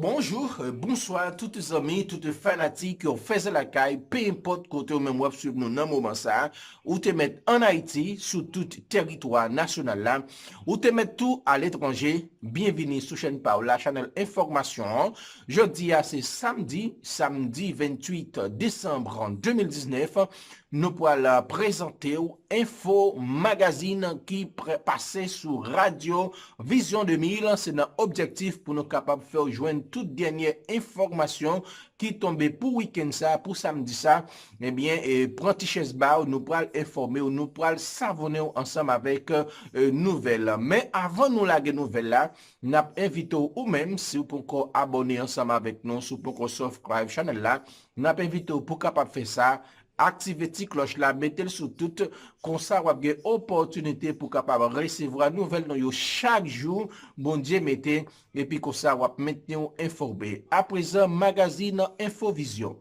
Bonjour, bonsoir toutes les amis, toutes les fanatiques qui ont fait la caille, peu importe côté ou même web sur nous dans moment ça, ou te mettre en Haïti, sur tout territoire national là, ou te mettre tout à l'étranger. Bienvenue sur chaîne Paola, chaîne information. Jeudi c'est samedi 28 décembre 2019. Nous pourrons présenter Info Magazine qui passait sur Radio Vision 2000. C'est notre objectif pour nous capables de faire joindre toute dernière information qui tombait pour week-end ça, pour samedi ça. Eh bien, prends t-shirt bar, nous pourrons informer ou nous pourrons savonner ensemble avec nouvelles. Mais avant nous la nouvelle là, nous invitons ou même si vous pouvez encore abonner ensemble avec nous, si vous pouvez encore subscribe channel là, nous invitons pour capable faire ça. Activez la cloche là, mettez-le sous toute, comme ça, vous avez opportunité pour capable recevoir nouvelles dans chaque jour. Bon Dieu, mettez, et puis comme ça, vous maintenant informé. À présent, magazine Infovision.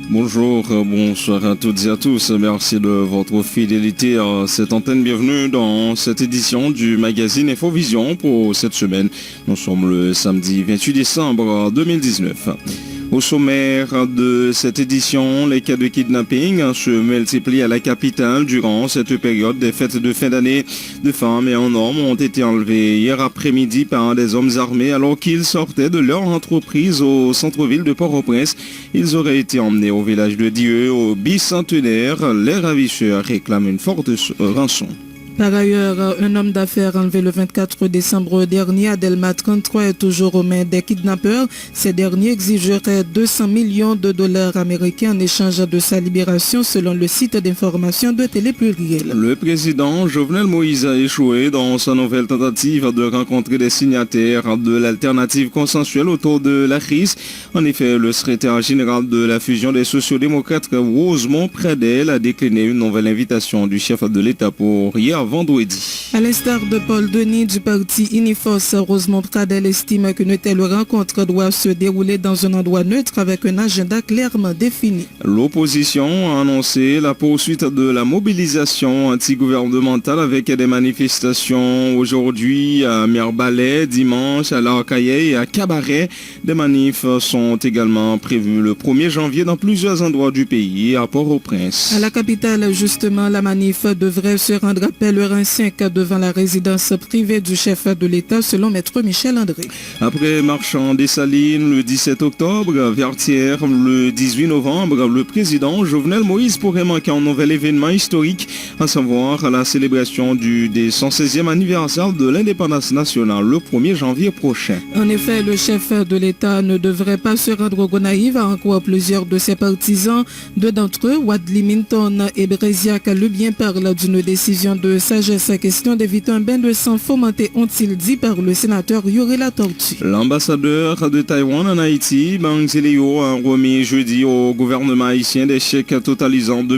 Bonjour, bonsoir à toutes et à tous. Merci de votre fidélité à cette antenne. Bienvenue dans cette édition du magazine Infovision pour cette semaine. Nous sommes le samedi 28 décembre 2019. Au sommaire de cette édition, les cas de kidnapping se multiplient à la capitale durant cette période des fêtes de fin d'année. Deux femmes et un homme ont été enlevés hier après-midi par des hommes armés alors qu'ils sortaient de leur entreprise au centre-ville de Port-au-Prince. Ils auraient été emmenés au village de Dieu, au bicentenaire. Les ravisseurs réclament une forte rançon. Par ailleurs, un homme d'affaires enlevé le 24 décembre dernier à Delma 33 est toujours aux mains des kidnappeurs. Ces derniers exigeraient 200 millions de dollars américains en échange de sa libération selon le site d'information de Télé Pluriel. Le président Jovenel Moïse a échoué dans sa nouvelle tentative de rencontrer des signataires de l'alternative consensuelle autour de la crise. En effet, le secrétaire général de la fusion des sociodémocrates, Rosemont Pradel, a décliné une nouvelle invitation du chef de l'État pour hier vendredi. À l'instar de Paul Denis du parti Unifos, Rosemont Pradel estime qu'une telle rencontre doit se dérouler dans un endroit neutre avec un agenda clairement défini. L'opposition a annoncé la poursuite de la mobilisation antigouvernementale avec des manifestations aujourd'hui à Mirbalais, dimanche à l'Arcaillé et à Cabaret. Des manifs sont également prévus le 1er janvier dans plusieurs endroits du pays, à Port-au-Prince. À la capitale, justement, la manif devrait se rendre à Pèlerin 5 devant la résidence privée du chef de l'État selon Maître Michel André. Après Marchand des Salines le 17 octobre, Vertières le 18 novembre, le président Jovenel Moïse pourrait manquer un nouvel événement historique, à savoir la célébration des 116e anniversaire de l'indépendance nationale le 1er janvier prochain. En effet, le chef de l'État ne devrait pas se rendre au Gonaïve, à en croire plusieurs de ses partisans. Deux d'entre eux, Wadli Minton et Bréziac, le bien parlent d'une décision de sagesse, question d'éviter un bain de sang fomenté, ont-ils dit par le sénateur Yuri Latortue. L'ambassadeur de Taïwan en Haïti, Bang Zélio, a remis jeudi au gouvernement haïtien des chèques totalisant 2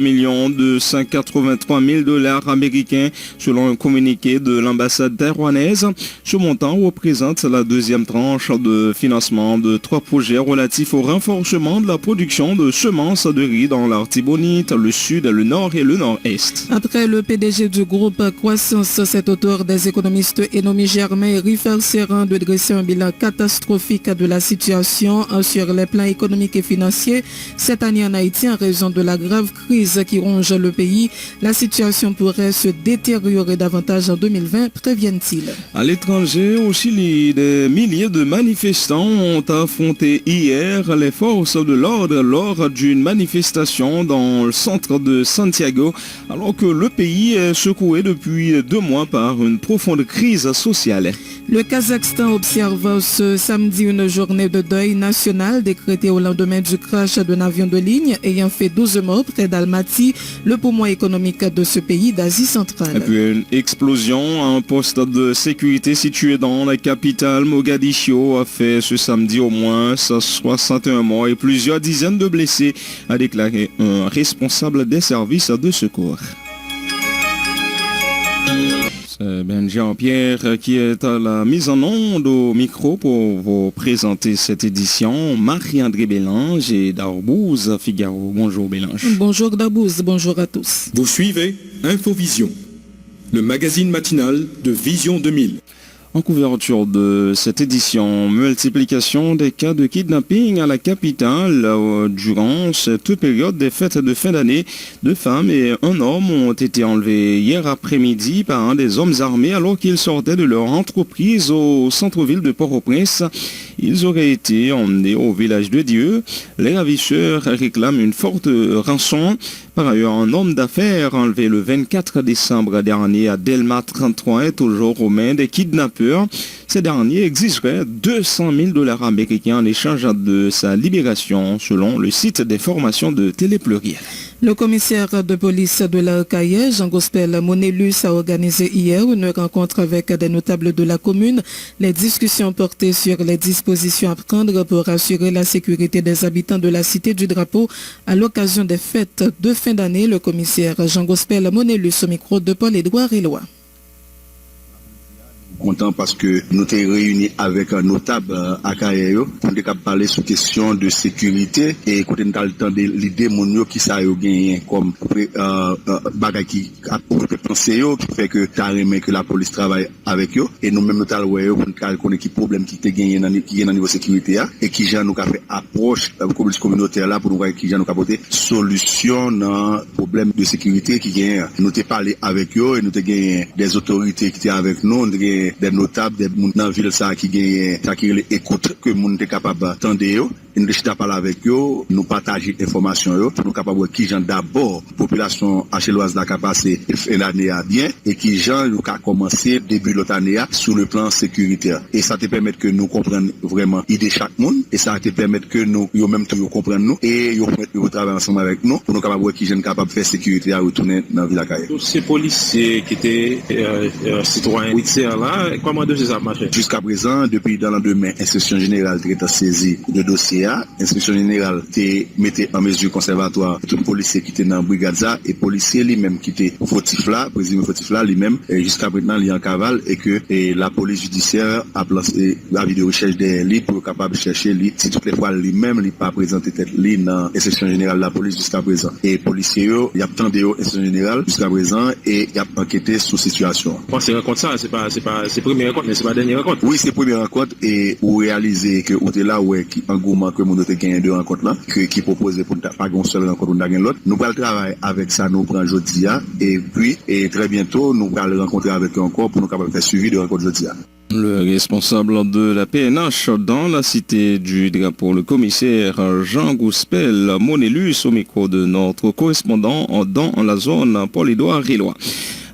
283 000 dollars américains selon un communiqué de l'ambassade taïwanaise. Ce montant représente la deuxième tranche de financement de 3 projets relatifs au renforcement de la production de semences de riz dans l'Artibonite, le Sud, le Nord et le Nord-Est. Après le PDG du groupe Croissance, c'est au tour des économistes Enomi Germain et Rifer Serran de dresser un bilan catastrophique de la situation sur les plans économiques et financiers. Cette année en Haïti, en raison de la grave crise qui ronge le pays, la situation pourrait se détériorer davantage en 2020, préviennent-ils. À l'étranger, au Chili, des milliers de manifestants ont affronté hier les forces de l'ordre lors d'une manifestation dans le centre de Santiago, alors que le pays est secoué depuis 2 mois par une profonde crise sociale. Le Kazakhstan observe ce samedi une journée de deuil national décrétée au lendemain du crash d'un avion de ligne ayant fait 12 morts près d'Almaty, le poumon économique de ce pays d'Asie centrale. Et puis une explosion à un poste de sécurité situé dans la capitale Mogadiscio a fait ce samedi au moins 61 morts et plusieurs dizaines de blessés, a déclaré un responsable des services de secours. C'est Ben Jean-Pierre qui est à la mise en onde au micro pour vous présenter cette édition. Marie-André Bélange et Darbouze Figaro. Bonjour Bélange. Bonjour Darbouze, bonjour à tous. Vous suivez Infovision, le magazine matinal de Vision 2000. En couverture de cette édition, multiplication des cas de kidnapping à la capitale durant cette période des fêtes de fin d'année. 2 femmes et un homme ont été enlevés hier après-midi par un des hommes armés alors qu'ils sortaient de leur entreprise au centre-ville de Port-au-Prince. Ils auraient été emmenés au village de Dieu. Les ravisseurs réclament une forte rançon. Par ailleurs, un homme d'affaires enlevé le 24 décembre dernier à Delma 33 est toujours aux mains des kidnappeurs. Ces derniers exigeraient $200,000 américains en échange de sa libération, selon le site d'information de Télé Pluriel. Le commissaire de police de l'Arcaïe, Jean-Gospel Monélus, a organisé hier une rencontre avec des notables de la commune. Les discussions portaient sur les dispositions à prendre pour assurer la sécurité des habitants de la cité du Drapeau à l'occasion des fêtes de fin d'année. Le commissaire Jean-Gospel Monélus au micro de Paul-Édouard Éloi. Content parce que nous sommes réunis avec un notable à Kayeyo pour nous parler sur question de sécurité et quand nous avons entendu l'idée mon qui ça a gagné comme bagage qui a pensé qui fait que carrément que la police travaille avec eux et nous même nous avons pour nous connaître qui problème qui était gagné dans niveau sécurité et qui gens nous a fait approche communautaire là pour nous voir qui gens nous apporter solution dans problème de sécurité qui gagne. Nous avons parlé avec eux et nous avons gagné des autorités qui étaient avec nous, des notables, des gens dans la ville qui gagnent, qui écoutent que nous sommes capables d'attendre. Nous devons parler avec eux, nous partager l'information, pour nous capables de qui gens d'abord, population achéloise n'a qu'à passer l'année à bien, et qui gens nous a commencé début de l'autre année sur le plan sécuritaire. Et ça te permet que nous comprenions vraiment l'idée de chaque monde, et ça te permet que nous, même tout comprendre nous, et nous travaillons ensemble avec nous, pour nous capables de qui gens capables de faire sécurité à retourner dans la ville à Kaye. Tous ces policiers qui étaient citoyens là, comment ça marche? Jusqu'à présent, depuis dans le domaine, l'inspection générale a saisi le dossier. L'inspection générale mettait en mesure conservatoire tout policier qui était dans la brigade et policier lui-même qui était fautif là, président fautif là lui-même, jusqu'à maintenant il est en cavale et que la police judiciaire a lancé la vidéo de recherche des livres pour capable de chercher lui. Si toutes les fois lui-même il pas présenté tête lui dans l'inspection générale de la police jusqu'à présent. Et policier il a attendu l'inspection générale jusqu'à présent et il a enquêté sur situation. Pensez rencontre ça, c'est première rencontre, mais c'est pas dernière rencontre. Oui, c'est première rencontre et vous réalisez que vous êtes là où est engouement que nous avons gagné 2 rencontres là, qui proposait pour ne pas une seule rencontre, nous avons l'autre. Nous allons travailler avec ça, nous prenons jeudi et puis très bientôt nous allons rencontrer avec eux encore pour nous capables de faire suivi de rencontre jeudi. Le responsable de la PNH dans la cité du Drapeau, le commissaire Jean-Gospel Monélus au micro de notre correspondant dans la zone Paul-Édouard Éloi.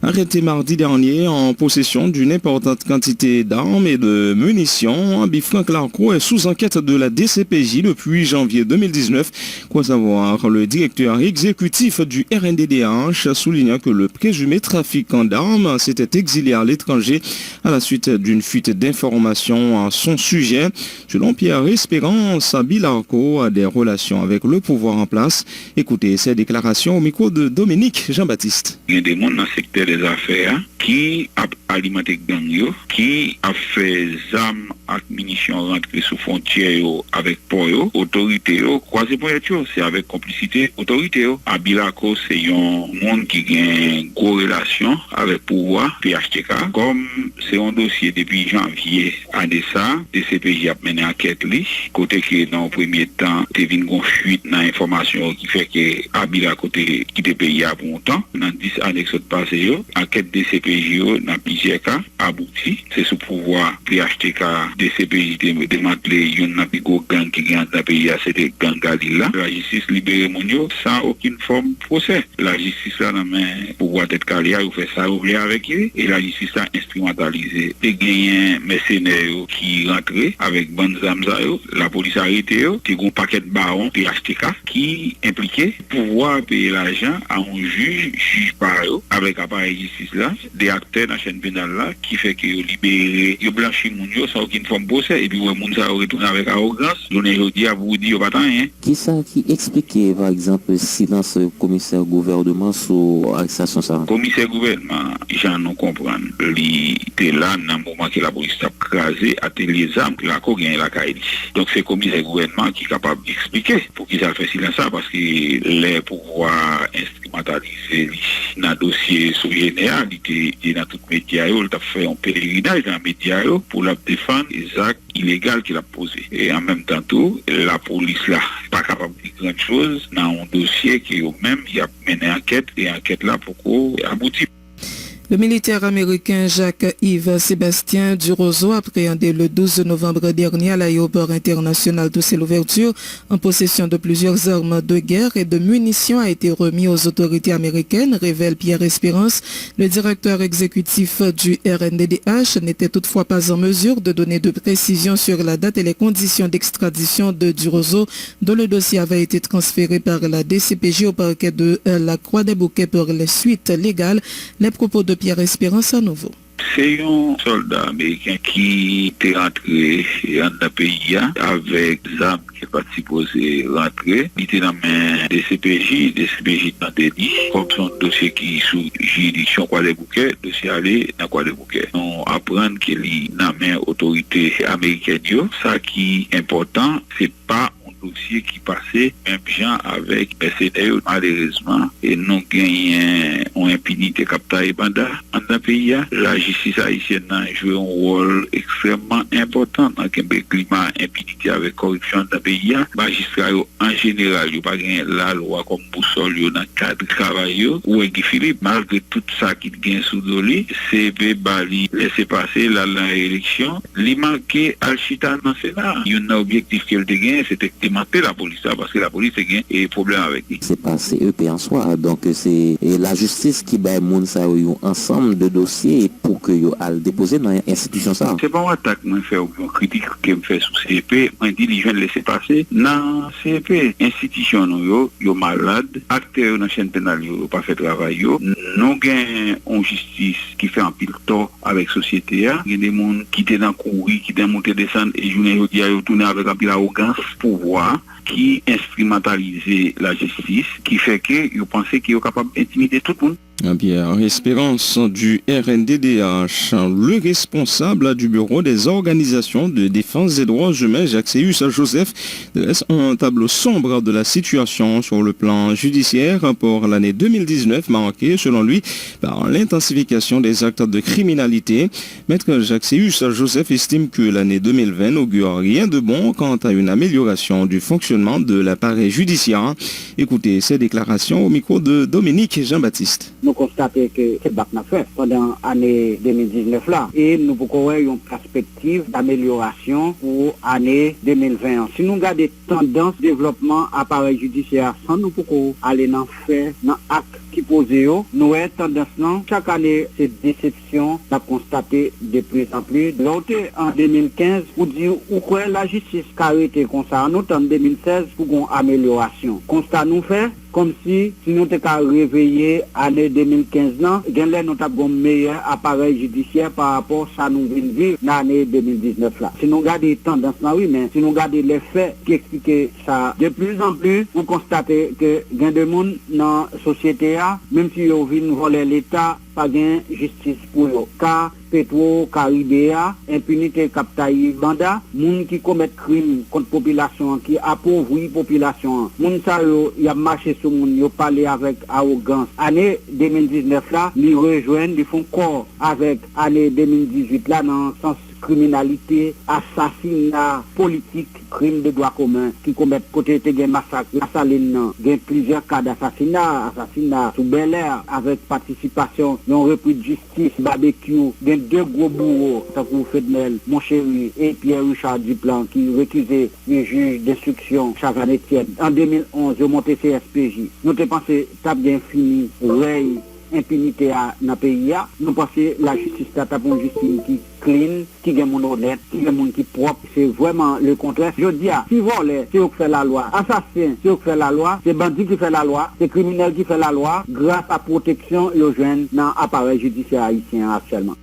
Arrêté mardi dernier en possession d'une importante quantité d'armes et de munitions, Franck Larco est sous enquête de la DCPJ depuis janvier 2019. Quoi savoir, le directeur exécutif du RNDDH souligne que le présumé trafiquant d'armes s'était exilé à l'étranger à la suite d'une fuite d'informations à son sujet. Selon Pierre Espérance, Larco a des relations avec le pouvoir en place. Écoutez ses déclarations au micro de Dominique Jean-Baptiste. Il y a des gens dans le secteur des affaires qui a alimenté gang yo, qui a fait armes et munitions rentrer sous frontière avec port autorité croisé pour c'est avec complicité autorité à Bilako c'est un monde qui a une corrélation avec pouvoir PHTK comme c'est un dossier depuis janvier à ça DCPJ a mené enquête li côté que dans le premier temps t'es vinn gon fuite dans information qui fait que à Bilako qui te payé pour longtemps dans 10 années passées enquête DCPJ dans plusieurs cas abouti c'est sous pouvoir PHTK DCPJ démantelé une pico gang qui gagne dans le pays c'était gang Galila la justice libéré monio sans aucune forme de procès la justice là dans main pouvoir être calé ou faire ça ouvrir avec eux et la justice a instrumentalisé des gagnants mercenaires qui rentraient avec bandes armes la police a arrêté qui un paquet de barons PHTK qui impliquait pouvoir payer l'argent à un juge par avec appareil justice là des acteurs dans la chaîne pénale là qui fait que libéré blanchi monio sans aucune une forme procès et puis ouais moun ça retourner avec arrogance donner jodi à vous dire pas rien. Qui ça qui expliquait par exemple silence commissaire gouvernement sur arrestation ça? Commissaire gouvernement, j'en nous comprendre. Il était là dans le moment que la police a crasé atelier armes la co gagne la caille. Donc c'est commissaire gouvernement qui est capable d'expliquer pour qu'ils a fait silence ça parce que les pouvoirs instrumentalisés dans le dossier sur général, il était dans tout média, il a fait un pèlerinage dans les médias pour la défendre les actes illégaux qu'il a posés. Et en même temps tout, la police là pas capable de grand chose dans un dossier qui eux-mêmes il a mené enquête et enquête là pour aboutir. Le militaire américain Jacques-Yves Sébastien Durozo, appréhendé le 12 novembre dernier à l'aéroport international de l'ouverture en possession de plusieurs armes de guerre et de munitions, a été remis aux autorités américaines, révèle Pierre Espérance. Le directeur exécutif du RNDDH n'était toutefois pas en mesure de donner de précisions sur la date et les conditions d'extradition de Durozo, dont le dossier avait été transféré par la DCPJ au parquet de la Croix-des-Bouquets pour les suites légales. Les propos de Pierre Espérance à nouveau. C'est un soldat américain qui est rentré dans le pays avec des armes qui n'est pas supposé rentrer. Il était dans la DCPJ dans le délit. Comme son dossier qui est sous juridiction Croix-des-Bouquets, le dossier allé dans Croix-des-Bouquets. On apprend qu'il est dans la autorité américaine. Ça qui est important, c'est pas dossier qui passait même gens avec Mercedes malheureusement et non gagné en impunité captée pendant dans pays. La justice haïtienne a joué un rôle extrêmement important dans le climat impunité avec corruption dans le pays. Magistrats en général ils pas gagné la loi comme boussole dans le cadre de travail ou Guy Philippe malgré tout ça qui gagne sous doli CP Bali laisser passer la élection li manqué al chita dans Sénat. Un objectif qu'elle gagne c'était la police parce que la police a un problème avec lui. C'est pas CEP en soi, donc c'est la justice qui bat moun sa un ensemble de dossiers pour que yo al déposer dans l'institution ça. C'est pas une attaque moi faire une critique que me fait sur CEP, moi dit les jeunes laisser passer dans CEP institution yo malade, acteurs dans chaîne pénale yo pas fait travail yo, non gain en justice qui fait un pile tort avec société il y a des monde qui étaient dans courir, qui étaient monter descendre et journée yo dit yo tourner avec un pile arrogance pouvoir qui instrumentalisait la justice, qui fait que vous pensez qu'il est capable d'intimider tout le monde. Pierre Espérance du RNDDH, le responsable du bureau des organisations de défense des droits humains, Jacques-Séus Joseph, dresse un tableau sombre de la situation sur le plan judiciaire pour l'année 2019, marquée selon lui par l'intensification des actes de criminalité. Maître Jacques-Séus Joseph estime que l'année 2020 n'augure rien de bon quant à une amélioration du fonctionnement de l'appareil judiciaire. Écoutez ces déclarations au micro de Dominique Jean-Baptiste. Nous constatons que c'est ce qu'on a fait pendant l'année 2019 là et nous pouvons avoir une perspective d'amélioration pour l'année 2020. Si nous regardons tendances de développement appareil judiciaire, sans nous pouvons aller dans fait, dans acte qui pose, nous avons tendance chaque année cette déception à constater de plus en plus. L'autre en 2015 pour dire où la justice a arrêté comme ça, nous en 2016 pour une amélioration. Constat nous fait comme si nous étions réveillés l'année 2015, nous avons un meilleur appareil judiciaire par rapport à ce que nous venons de vivre dans l'année 2019. Là. Si nous regardons les tendances, oui, mais si nous regardons les faits qui expliquent ça, de plus en plus, vous constatez que il y a des gens dans la société, même si vous venez voler l'État, pas de justice pour eux. Car Petro, Caribéa, impunité captaïve, banda, moun qui commettent crime contre population, qui appauvrit population. Moun sa yo, y a marché sur moun, yo parlé avec arrogance. Année 2019 là, ils rejoignent, ils font corps avec année 2018 là, dans le sens criminalité, assassinat politique, crime de droit commun, qui commettent côté de massacre, la saline, il y a plusieurs cas d'assassinat, sous Bel Air, avec participation, ils ont repris de justice, barbecue, il y a deux gros bourreaux, ça vous fait de Mel, mon chéri, et Pierre-Richard Duplan, qui récusait le juge d'instruction, Chavan Etienne. En 2011, ils ont monté CSPJ. Nous avons pensé, ça bien fini, veille, impunité dans le pays. Nous pensons que la justice est une justice qui clean, qui est honnête, qui est propre. C'est vraiment le contraire. Je dis, si voler, c'est eux qui fait la loi. Assassin, c'est eux qui fait la loi. C'est bandit qui fait la loi. C'est criminel qui fait la loi. Grâce à la protection, les jeunes dans l'appareil judiciaire haïtien actuellement.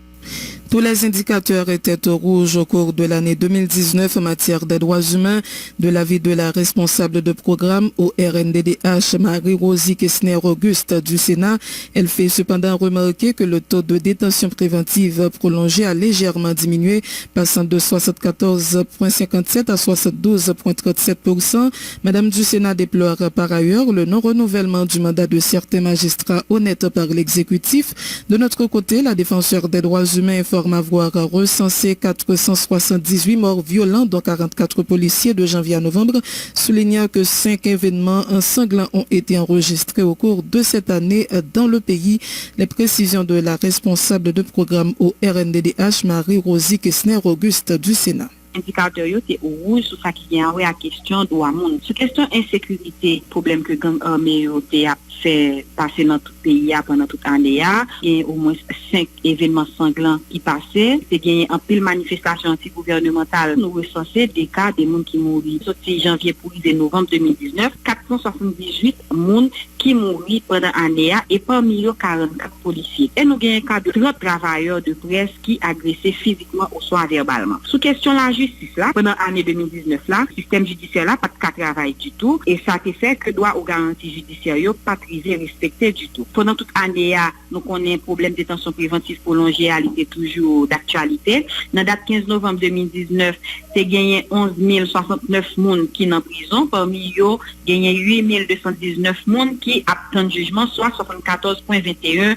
Tous les indicateurs étaient au rouge au cours de l'année 2019 en matière des droits humains. De l'avis de la responsable de programme au RNDDH, Marie-Rosie Kessner-Auguste du Sénat, elle fait cependant remarquer que le taux de détention préventive prolongée a légèrement diminué, passant de 74,57 à 72,37%. Madame du Sénat déplore par ailleurs le non-renouvellement du mandat de certains magistrats honnêtes par l'exécutif. De notre côté, la défenseure des droits humains informe avoir recensé 478 morts violents, dont 44 policiers de janvier à novembre, soulignant que 5 événements sanglants ont été enregistrés au cours de cette année dans le pays. Les précisions de la responsable de programme au RNDDH, Marie-Rosie Kessner-Auguste du Sénat. Indicateur yo c'est rouge sur ça qui est à question droit monde. Sur question insécurité, problème que gang armé yo a fait passer dans tout pays pendant toute année il y a au moins 5 événements sanglants qui passaient, c'est gagné en pile manifestation anti-gouvernementale. Nous recensons des cas de monde qui mourent. Sorti janvier pour novembre 2019, 478 monde qui mourent pendant l'année et parmi eux 44 policiers. Et nous avons un cas de 30 travailleurs de presse qui agressés physiquement ou soit verbalement. Sous question la justice là, pendant l'année 2019 là, le système judiciaire là, pas de cas de travail du tout, et ça te fait que droit aux garanties judiciaires pas respecté du tout. Pendant toute l'année, nous connaissons un problème de détention préventive prolongée, elle était toujours d'actualité. Dans la date 15 novembre 2019, c'est gagné 11 069 personnes qui sont en prison, parmi eux, gagné 8 219 personnes qui attendent jugement, soit 74,21%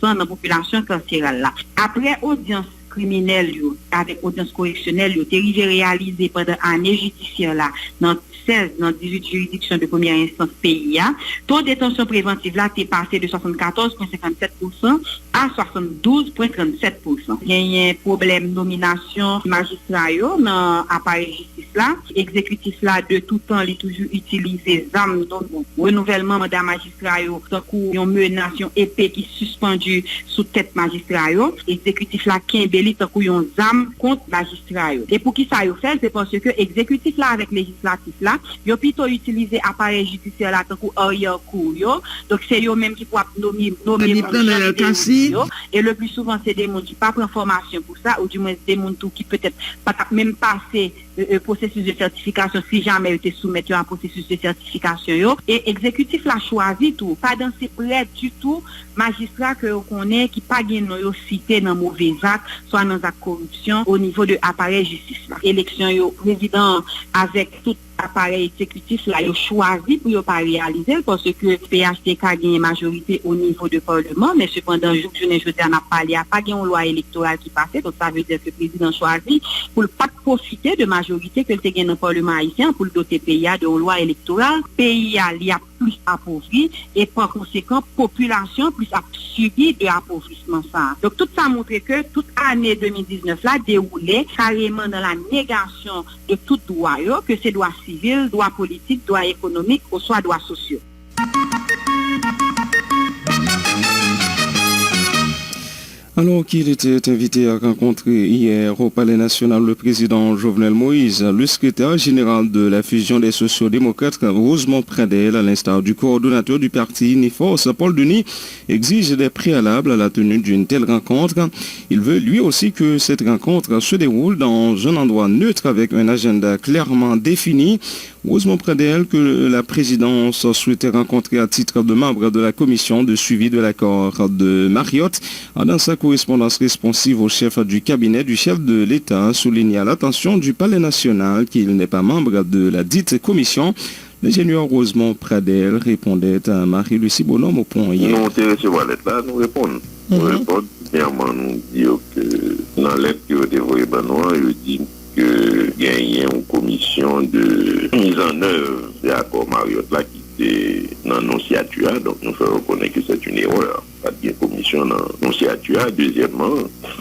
dans la population carcérale là. Après audience criminelle avec audience correctionnelle, il a réalisé pendant l'année judiciaire là, dans 16, dans 18 juridictions de première instance pays. Taux de détention préventive là, est passé de 74,57% à 72,37%. Il y a un problème de nomination magistrat dans l'appareil justice là. Exécutif là, de tout temps, il a toujours utilisé armes, donc renouvellement mandat magistrat, tant qu'il une menace épée qui suspendue sous tête magistrat. Exécutif là, qui est tant qu'il y a une arme contre magistrat. Et pour qui ça y fait, c'est parce que exécutif là avec législatif là, ils ont plutôt utilisé appareil judiciaire là tant que arrière-cour. Donc c'est eux même qui peuvent nommer et le plus souvent c'est des gens qui pas prennent formation pour ça, ou du moins des gens qui peut-être pas même passer processus de certification si jamais été soumettu à un processus de certification. Et exécutif l'a choisi tout, pas dans ses prêts du tout, magistrat que on connaît qui pas gagné cité dans mauvais actes, soit dans la corruption au niveau de appareil justice. Élection yo président avec tout appareil exécutif là, ils ont choisi pour ne pas réaliser parce que PHTK a gagné majorité au niveau du Parlement, mais cependant, je n'a pas parlé, il n'y a pas une loi électorale qui passait, donc ça veut dire que le président choisit pour ne pas profiter de majorité que le gagné dans le Parlement haïtien pour le doter pays de une loi électorale. Pays il y a plus appauvri et par conséquent, population plus subi de appauvrissement ça. Donc tout ça montre que toute année 2019 là déroulé carrément dans la négation de tout droit, que c'est droit civil, droit politique, droit économique ou soit droit sociaux. Alors qu'il était invité à rencontrer hier au Palais national le président Jovenel Moïse, le secrétaire général de la fusion des sociaux-démocrates, Rosemont Pradel, à l'instar du coordonnateur du parti Uniforce, Paul Denis, exige des préalables à la tenue d'une telle rencontre. Il veut lui aussi que cette rencontre se déroule dans un endroit neutre avec un agenda clairement défini. Rosemont Pradel, que la présidence souhaitait rencontrer à titre de membre de la commission de suivi de l'accord de Marriott, a dans sa correspondance responsive au chef du cabinet du chef de l'État souligné à l'attention du Palais national qu'il n'est pas membre de la dite commission. L'ingénieur Rosemont Pradel répondait à Marie-Lucie Bonhomme au point hier. Nous recevoir lettre là, nous répondons. Nous répondons, clairement, nous disons que dans la lettre que vous dévoyez, il dit que il y a une commission de mise en œuvre de l'accord Marriott là qui était dans l'annonciature, donc nous faisons reconnaître que c'est une erreur. Pas de commission dans l'annonciature. Deuxièmement,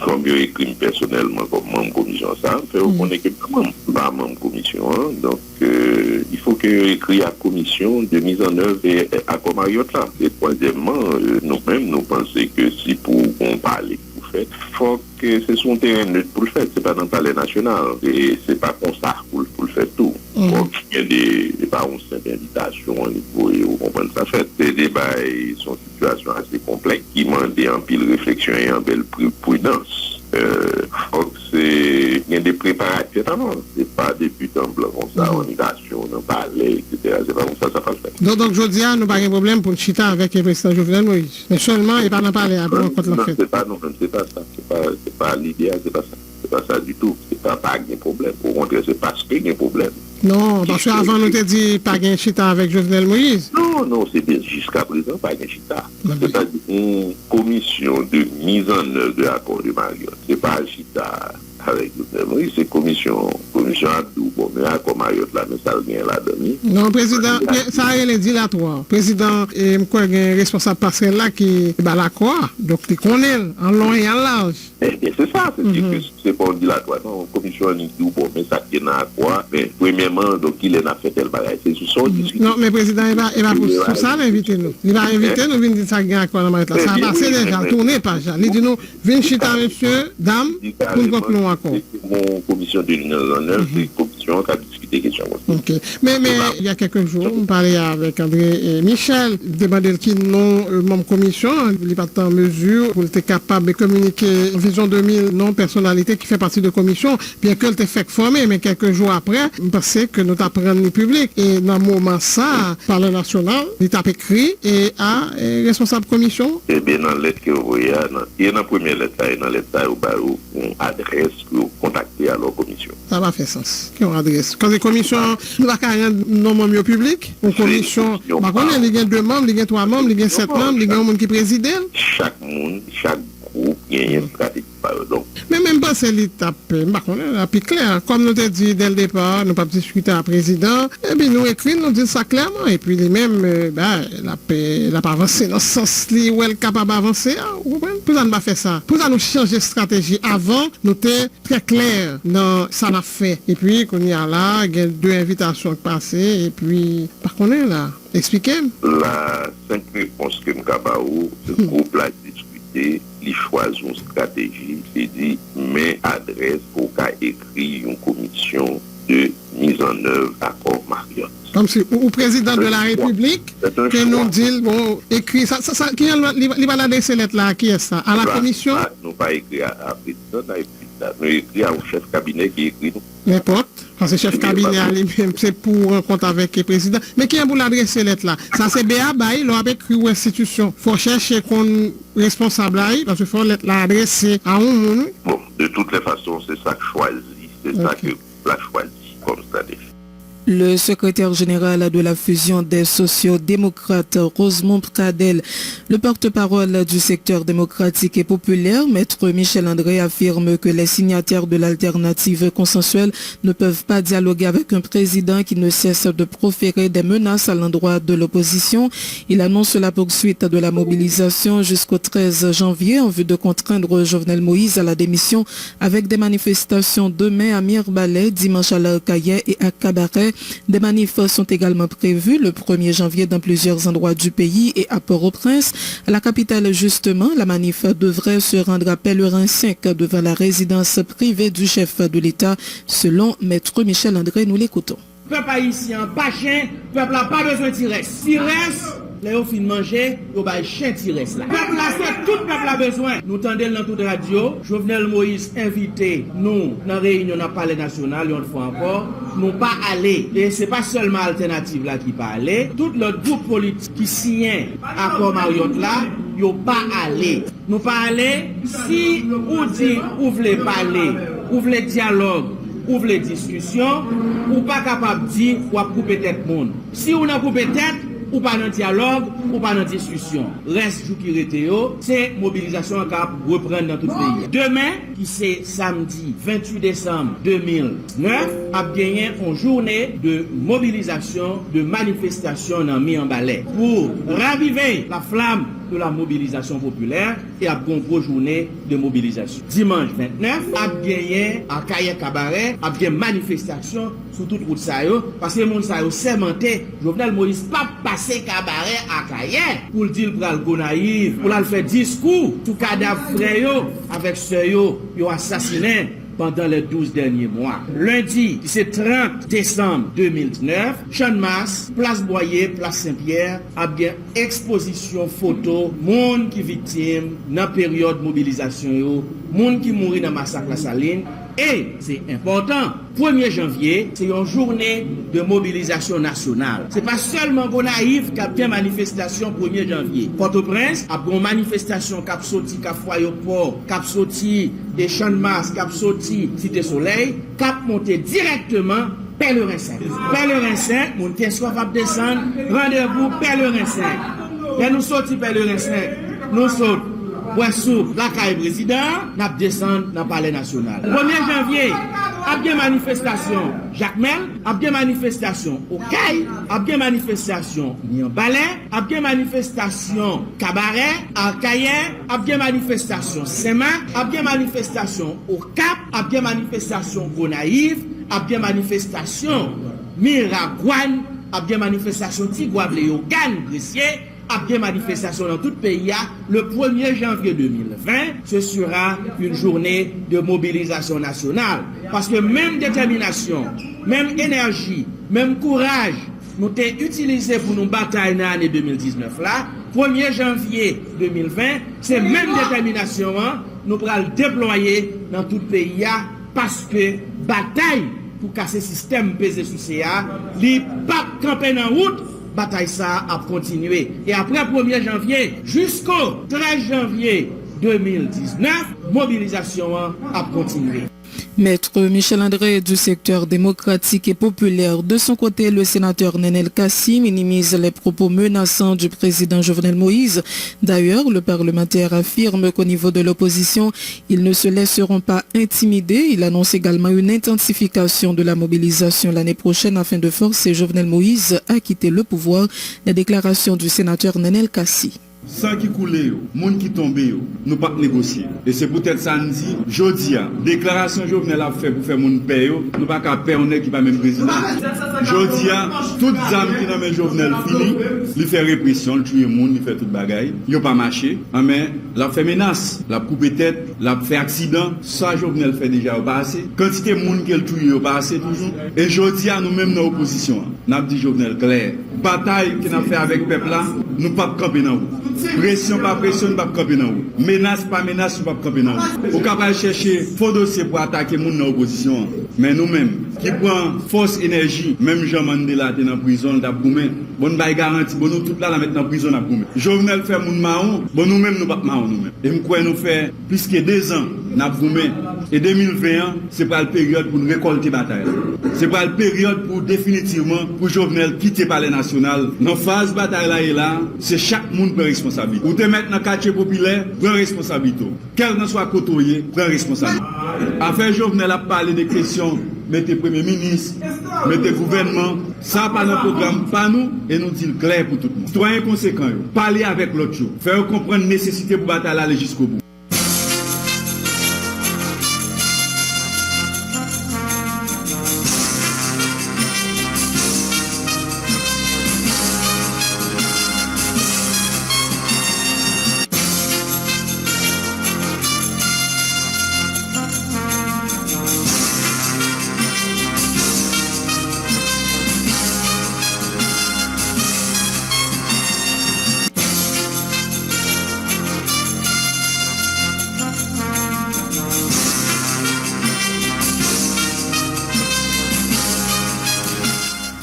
comme je écris personnellement comme membre commission ça, fait reconnaître que pas membre commission, donc il faut que écrit à commission de mise en œuvre et accord Marriott là. Et troisièmement, nous-mêmes nous pensons que si pour on parle il faut que ce soit un terrain neutre pour le faire, c'est pas dans le palais national et c'est pas comme ça pour le faire tout. Donc il y a des simple invitation au niveau et on comprend ça fait. Ces débats sont une situation assez complexe qui demandent en pile réflexion et en belle prudence. il y a des préparatifs, c'est pas des putains blancs comme ça, en migration, on parlait, etc. C'est pas comme ça passe. Donc je dis, nous pas de problème pour chita avec le président Jovenel Moïse. Mais seulement, il pas en parler après contre la fête. C'est pas ça. C'est pas l'idéal, c'est pas ça. C'est pas ça du tout. C'est pas de problème. Au contraire, c'est parce qu'il y a un problème. Non, parce qu'avant, nous te dit pas de chita avec Jovenel Moïse. Non, c'est jusqu'à présent pas de chita. C'est-à-dire une commission de mise en œuvre de l'accord de Mariotte. C'est pas chita avec Jovenel Moïse, c'est commission Abdou, bon, mais accord Mariotte là, mais ça vient là-dedans. Non, président, ça a été dilatoire. Président, il y a un responsable passerelle là qui bat l'accord, donc il connaît en long et en large. C'est ça, c'est pas dilatoire. Non, commission Abdou, bon, mais ça tient à quoi? Mais premièrement, donc il a fait tel bagage, c'est sous son discussion. Non, mais président, il va pour ça l'inviter nous. Il va inviter nous, venir dire ça gagne accord dans Mariotte là. Ça a passé déjà, tourné pas déjà. Il dit nous, venez chita monsieur, dame, pour nous conclure un accord. Mon commission de l'Union en œuvre, c'est une commission qui a discuté question. Ok. Mais il y a quelques jours, on parlait avec André et Michel, demandé qui non membre commission, il n'est pas en mesure pour être capable de communiquer Vision 2000 non personnalité qui fait partie de la commission, bien qu'elle t'ait fait former, mais quelques jours après, on pensait que nous t'apprenons le public. Et dans le moment ça, par le national, il t'a écrit et à responsable commission. Eh bien, dans la lettre que vous voyez, il y a dans la première lettre, et dans la lettre, on adresse pour contacter à leur commission. Ça va faire sens. Qui on adresse. Quand les commissions, nous n'avons rien non au public, une commission, par contre, il y a 2 membres, il y a 3 membres, il y a 7 membres, il y a un monde qui préside. Chaque groupe, il y a une stratégie. Donc. Mais même pas c'est l'étape, la plus claire. Comme nous t'ai dit dès le départ, nous pas discuter avec le président, et puis nous écrivons, nous disons ça clairement, et puis lui-même, la pas avancé dans ce sens où elle est capable d'avancer. Pour ça, nous pas fait ça. Pour ça, nous changer de stratégie. Avant, nous étions très clairs dans ça qu'on a fait. Et puis, qu'on y a là, il y a 2 invitations passées, et puis, par contre, là, expliquez. La 5 réponses que nous avons, le groupe l'a discuté. Il choisit une stratégie, c'est dit, mais adresse pour qu'à écrire une commission de mise en œuvre d'accord Mariotte. Comme si au président de la République, que nous dit, bon, écrit, ça, qui va l'adresser lettre là, qui est ça? À la commission? Nous pas écrit à président de la République, nous écrit au chef cabinet qui écrit. N'importe. Parce que le chef cabinet lui-même, c'est pour un compte avec le président. Mais qui est pour l'adresser lettre là? Ça c'est BA, il a écrit aux institutions. Il faut chercher qu'on responsable là, parce qu'il faut l'adresser à un monde. Bon, de toutes les façons, c'est ça que choisit. C'est ça que l'a choisi comme stratégie. Le secrétaire général de la fusion des sociaux-démocrates, Rosemont Pradel, le porte-parole du secteur démocratique et populaire, Maître Michel André, affirme que les signataires de l'alternative consensuelle ne peuvent pas dialoguer avec un président qui ne cesse de proférer des menaces à l'endroit de l'opposition. Il annonce la poursuite de la mobilisation jusqu'au 13 janvier en vue de contraindre Jovenel Moïse à la démission avec des manifestations demain à Mirbalais, dimanche à l'Arcaillet et à Cabaret. Des manifs sont également prévus le 1er janvier dans plusieurs endroits du pays et à Port-au-Prince. À la capitale, justement, la manif devrait se rendre à Pellerin 5 devant la résidence privée du chef de l'État, selon Maître Michel André. Nous l'écoutons. Peuple haïtien, pas chien, peuple n'a pas besoin de tiresse. Tiresse, les au fin manger, il y a chien tiresse là. Peuple là, c'est tout peuple a besoin. Nous tendons dans toute radio, Jovenel Moïse invité nous dans la réunion de Palais National, une fois encore, nous pas aller. Et c'est pas seulement Alternative là qui pas aller. Tout le groupe politique qui signe accord Mariotte là, yo pas aller. Nous pas aller si ou dit ou voulez parler, ou voulez dialogue, ouvre les discussions, ou pas capable de dire ou couper tête monde. Si on a coupé tête, ou pas dans dialogue, ou pas dans discussion. Reste jour qui rete yo, c'est mobilisation capable reprendre dans tout le pays. Demain, qui c'est samedi 28 décembre 2009, a gagné une journée de mobilisation, de manifestation dans Mi-en-Balais pour raviver la flamme de la mobilisation populaire et à une grosse journée de mobilisation. Dimanche 29, a gagné à Kaye Cabaret, a gagné manifestation sur toute route ça yo, parce que moun ça yo sermenté, Jovenel Moïse pas passer Cabaret à Kaye pour le dire pral go naïf, pour la faire discours tout cadavre frère yo avec ceux yo assassiné pendant les 12 derniers mois. Lundi, c'est 30 décembre 2019, Champ de Mars, Place Boyer, Place Saint-Pierre, a bien exposition photo, monde qui victime dans période mobilisation, monde qui mourit dans massacre la Saline. Et c'est important, 1er janvier, c'est une journée de mobilisation nationale. C'est pas seulement Gonaïve qui a bien manifestation 1er janvier. Port-au-Prince a une manifestation qui a sorti Cap Foyoport, qui a sorti des Champs de Mars, qui a sorti Cité Soleil, qui a monté directement Pèlerin 5. Pèlerin 5, mon qui soit va descendre, rendez-vous Pèlerin 5. Et nous sortis Pèlerin 5, nous sortons. Sous la caille président, nous descendons dans le palais national. 1er janvier, a bien manifestation Jacques Mel, a bien manifestation au Caille, a bien manifestation Nian Balais, a bien manifestation Cabaret, à Cayen, a bien manifestation Saint-Marc, a bien manifestation au Cap, a bien manifestation Gonaïve, a bien manifestation Miragouane, a bien manifestation Tigouave-Léogane, Gressier, a bien manifestation dans tout le pays. Le 1er janvier 2020, ce sera une journée de mobilisation nationale. Parce que même détermination, même énergie, même courage, nous avons utilisé pour nous batailler dans l'année 2019 là. 1er janvier 2020, c'est même détermination, nous allons le déployer dans tout le pays parce que bataille pour casser le système pesé sous CA, les papes campés en route, bataille ça a continué. Et après 1er janvier jusqu'au 13 janvier 2019, mobilisation a continué. Maître Michel André du secteur démocratique et populaire. De son côté, le sénateur Nenel Kassi minimise les propos menaçants du président Jovenel Moïse. D'ailleurs, le parlementaire affirme qu'au niveau de l'opposition, ils ne se laisseront pas intimider. Il annonce également une intensification de la mobilisation l'année prochaine afin de forcer Jovenel Moïse à quitter le pouvoir. La déclaration du sénateur Nenel Kassi. Sans qui coule, moun qui tombe, nous pas négocier. Et c'est peut-être ça nous dit, jodi a, déclaration Jovenel a fait pour faire moun paye, nous pas qu'à payer on est qui pas même président. Jodi a, toutes les âmes qui n'ont Jovenel fini, il fait répression, il tue moun, il fait toute bagaille, il pas marché, mais la fait menace, la coupe tête, la fait accident, ça Jovenel fait déjà au passé. Quantité moun qu'elle tue au passé toujours. Et jodi a nous même dans l'opposition, n'a dit Jovenel clair, bataille qui n'a fait avec peuple là, nous pas camper dans vous. Pression pas pression, nous pas camper dans vous. Menace pas menace, nous pas camper dans vous. Au capable chercher faux dossier pour attaquer moun dans l'opposition. Mais nous-mêmes qui prend force énergie, même Jean Mandela était dans prison, il a boumé. Bon bail garantie, bon nous tout là la mettre dans prison à boumé. Jovenel fait moun marron, bon nous-mêmes nous pas marron nous-mêmes. Et nous quoi nous fait plus que 2 ans n'a boumé. Et 2020, c'est pas la période pour nous récolter bataille. C'est pas la période pour définitivement pour Jovenel quitter le palais national. Dans la phase bataille là et là, c'est chaque monde prend responsabilité. Ou te mettre dans le quartier populaire, prend responsabilité. Quel que soit côtoyé, prend responsabilité. Affaire Jovenel a parlé des questions, mettez premier ministre, mettez gouvernement, ça pas notre programme, pas nous, et nous dit clair pour tout le monde. Citoyens conséquents, parler avec l'autre jour, faire comprendre la nécessité pour bataille aller jusqu'au bout.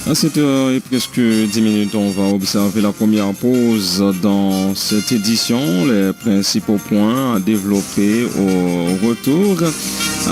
À 7h et presque 10 minutes, on va observer la première pause dans cette édition, les principaux points à développer au retour.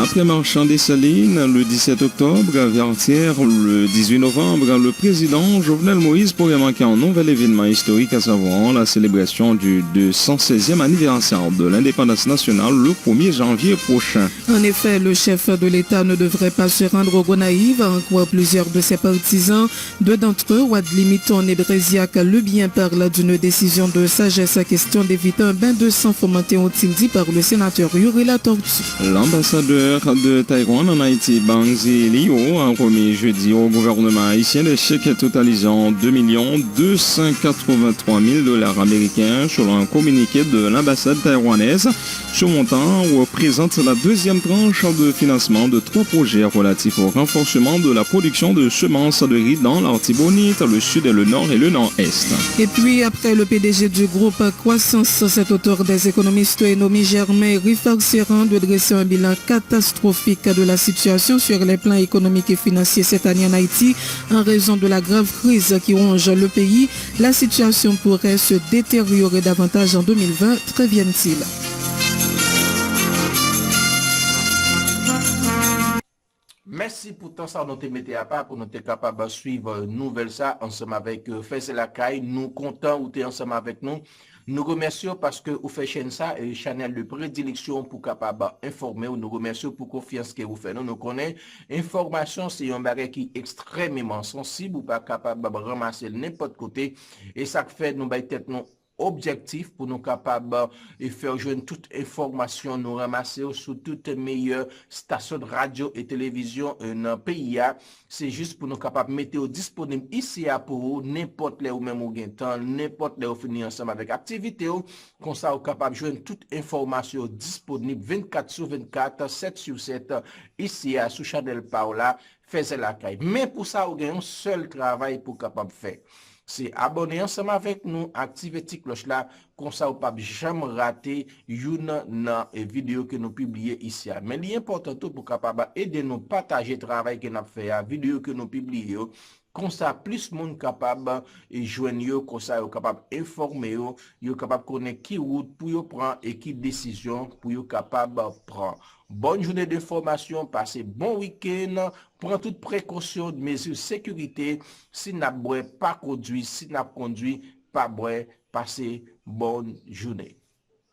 Après Marchand des Salines, le 17 octobre, Vertières, le 18 novembre, le président Jovenel Moïse pourrait manquer un nouvel événement historique, à savoir la célébration du 216e anniversaire de l'indépendance nationale le 1er janvier prochain. En effet, le chef de l'État ne devrait pas se rendre au Gonaïve, en quoi plusieurs de ses partisans. 2 d'entre eux, Wadli Miton et Bréziac, le bien parle d'une décision de sagesse à question d'éviter un bain de sang fomenté, ont-ils dit par le sénateur Yuri Latortue. L'ambassadeur L'ambassadeur de Taïwan en Haïti, Bang Zi-Liu, a remis jeudi au gouvernement haïtien des chèques totalisant 2 283 000 $ américains selon un communiqué de l'ambassade taïwanaise. Ce montant représente la deuxième tranche de financement de 3 projets relatifs au renforcement de la production de semences de riz dans l'Artibonite, le sud et le nord et le nord-est. Et puis après le PDG du groupe Croissance, cet auteur des économistes Enomi Germain référera de dresser un bilan catastrophique de la situation sur les plans économiques et financiers cette année en Haïti en raison de la grave crise qui ronge le pays. La situation pourrait se détériorer davantage en 2020, préviennent-ils. Merci pour tout ça, nous te mettez à part pour nous être capable de suivre nouvelle ça ensemble avec Fais la Caille. Nous comptons ou t'es ensemble avec nous. Nous remercions parce que vous faites chaîne ça et channel de prédilection pour capable informer. Nous remercions pour confiance que vous faites. Nous connaissons information, c'est un bagage qui est extrêmement sensible ou pas capable de ramasser n'importe côté et ça fait nous bailler tête nous objectif pour nous capables de faire jouer toute information nous ramasser sur toutes les meilleures stations de radio et télévision dans le pays. C'est juste pour nous capables de mettre disponible ici pour n'importe là où même ou gain temps, n'importe là où finir ensemble avec activité comme ça vous capable de jouer toute information disponible 24 sur 24, 7 sur 7 ici à sous Chanel Paola, Fais la Caille. Mais pour ça vous gagnez un seul travail pour capable faire. C'est abonner ensemble avec nous, activer la cloche là, comme ça vous ne pouvez jamais rater une vidéo que nous publions ici. Mais l'important pour capable aider nous partager le travail que nous fait, la vidéo que nous publions, comme ça plus monde capable et joindre comme ça vous capable informer vous capable connaître qui route pour vous prendre et qui décision pour vous capable prendre. Bonne journée d'information, passez bon week-end, prenez toutes précautions de mesures de sécurité, si n'a pas conduit, si n'a conduit, pas boire, passez bonne journée.